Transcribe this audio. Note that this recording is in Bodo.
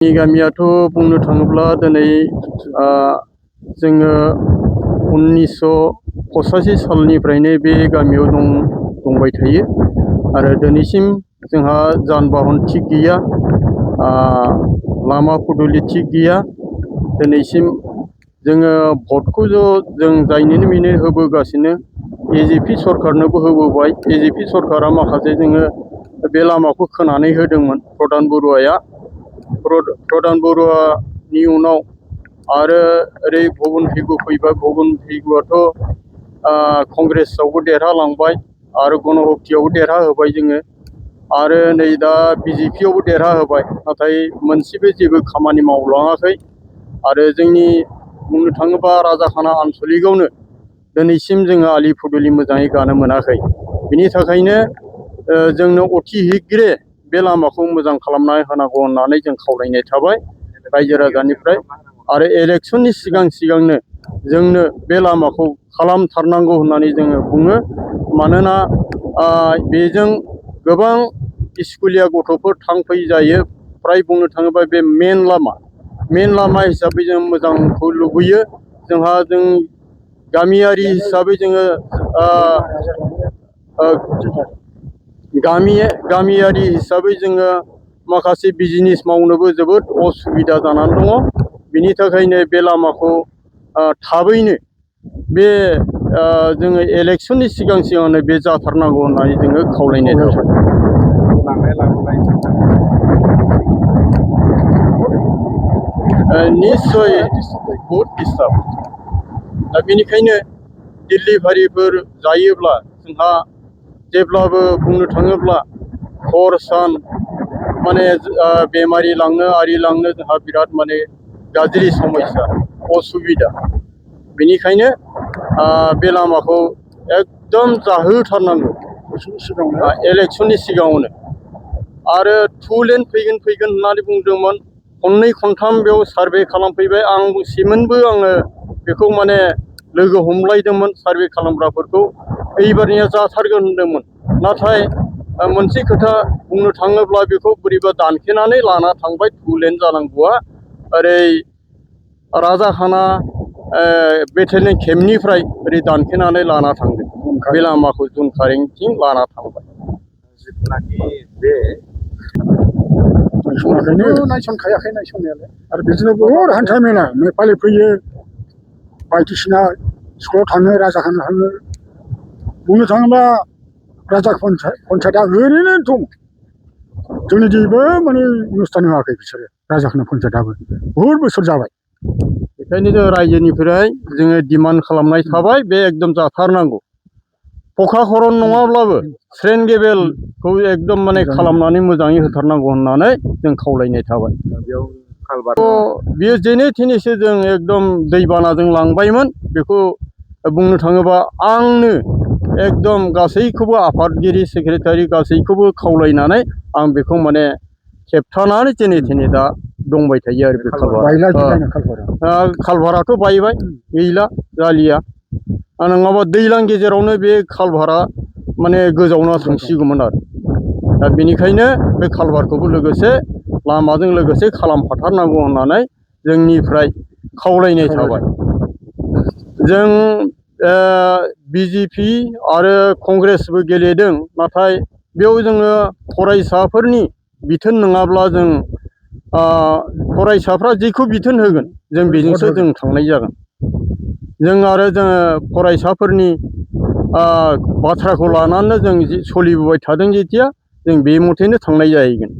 जोंनि गामियाथ' बुंनो थाङोब्ला दिनै जोङो 1985 सालनिफ्रायनो बे गामियाव दंबाय थायो आरो दिनैसिम जोंहा जान-बाहन थिग गैया, लामा फदुलि थिग गैया। दिनैसिम जोङो भटखौ जों जायनोनो बेनो होबोगासिनो। एजिपि सरखारनोबो होबोबाय। एजिपि सरखारा माखासे जोङो बे लामाखौ खोनानै होदोंमोन प्रधान बरुवाया। प्रधान बरुवानि उनाव आरो ओरै भगन भिगु फैबाय। भगन भिगुआथ' कंग्रेसआवबो देरहालांबाय आरो गणहत्याआवबो देरहाहोबाय जोङो आरो नै दा बिजेपिआवबो देरहाहोबाय। नाथाय मोनसेबो जेबो खामानि मावलाङाखै आरो जोंनि बुंनो थाङोबा राजाखाना आनसलिकआवनो दिनैसिम जोङो आलि फुदुलि मोजाङै गानो मोनाखै। बिनि थाखायनो जोंनो अति शीघ्रे बे लामाखौ मोजां खालामना होनांगौ होननानै जों खावलायनाय थाबाय रायजो राजानिफ्राय। आरो इलेक्सननि सिगांनो जोंनो बे लामाखौ खालामथारनांगौ होननानै जोङो बुङो। मानोना बेजों गोबां स्कुलिया गथ'फोर थांफै जायो। फ्राय बुंनो थाङोबा बे मेन लामा हिसाबै जों मोजांखौ लुबैयो। जों गामियारि हिसाबै जोङो गामियारि हिसाबै जोङो माखासे बिजनेस मावनोबो जोबोद असुबिदा जानानै दङ। बिनि थाखायनो बे लामाखौ थाबैनो बे जोङो इलेक्सननि सिगांनो बे जाथारनांगौ होननानै जोङो खावलायनाय थाबाय। निस्सय बहुद डिस्टार्ब। दा बेनिखायनो डिलिभारिफोर जायोब्ला जोंहा जेब्लाबो बुंनो थाङोब्ला हर सान माने बेमारि लांनो आरि लांनो जोंहा बिराद माने गाज्रि समस्या असुबिदा। बेनिखायनो बे लामाखौ एकदम जाहोथारनांगौ इलेक्सननि सिगाङावनो। आरो 2 लेन फैगोन होननानै बुंदोंमोन। खननै खनथाम बेयाव सार्भे खालामफैबाय। आङो बेखौ माने लोगो हमलायदोंमोन सार्भे खालामग्राफोरखौ। एबारनिया जाथारगोन होनदोंमोन। नाथाय मोनसे खोथा बुंनो थाङोब्ला बेखौ बोरैबा दानखेनानै लाना थांबाय। 2 लेन जानांगौआ ओरै राजाखाना बेटेलियन केम्पनिफ्राय ओरै दानखेनानै लाना थांदों। बे लामाखौ जुनकारेंथिं लाना थांबाय। जिथुनाखि बे नायसनखायाखै नायसननायालाय। आरो बिदिनो बहुद हान्था मेला नेपालि फैयो, बायदिसिना स्कुलाव थाङो, राजाखाना थाङो। बुंनो थाङोब्ला राजा पन्सायतआ ओरैनो दं। जोंनि जेबो माने अनुस्थान होआखै बिसोरो। राजाखाना पन्सायतआबो बहुद बोसोर जाबाय। बेखायनो जों रायजोनिफ्राय जोङो डिमान्ड खालामनाय थाबाय बे एकदम जाथारनांगौ। पका खरन नङाब्लाबो स्रेन गेबेलखौ एकदम माने खालामनानै मोजाङै होथारनांगौ होननानै जों खावलायनाय थाबाय। बियो जेने थेनेसो जों एकदम दैबानाजों लांबायमोन। बेखौ बुंनो थाङोबा आंनो एकदम गासैखौबो आफादगिरि सेक्रेटारि गासैखौबो खावलायनानै आं बेखौ माने खेबथानानै जेने थेने दा दंबाय थायो आरो बे कालभाराथ' बायबाय गैला जालिया। नङाबा दैज्लां गेजेरावनो बे कालभारा माने गोजावना थांसिगौमोन आरो। दा बेनिखायनो बे कालभारखौबो लोगोसे लामाजों लोगोसे खालामफाथारनांगौ होननानै जोंनिफ्राय खावलायनाय थाबाय। जों बिजेपि आरो कंग्रेसबो गेलेदों। नाथाय बेयाव जोङो फरायसाफोरनि बिथोन नङाब्ला जों फरायसाफ्रा जेखौ बिथोन होगोन जों बेजोंसो जों थांनाय जागोन। जोङो फरायसाफोरनि बाथ्राखौ लानानै जों सोलिबोबाय थादों जेथिया जों बे मथेनो थांनाय जाहैगोन।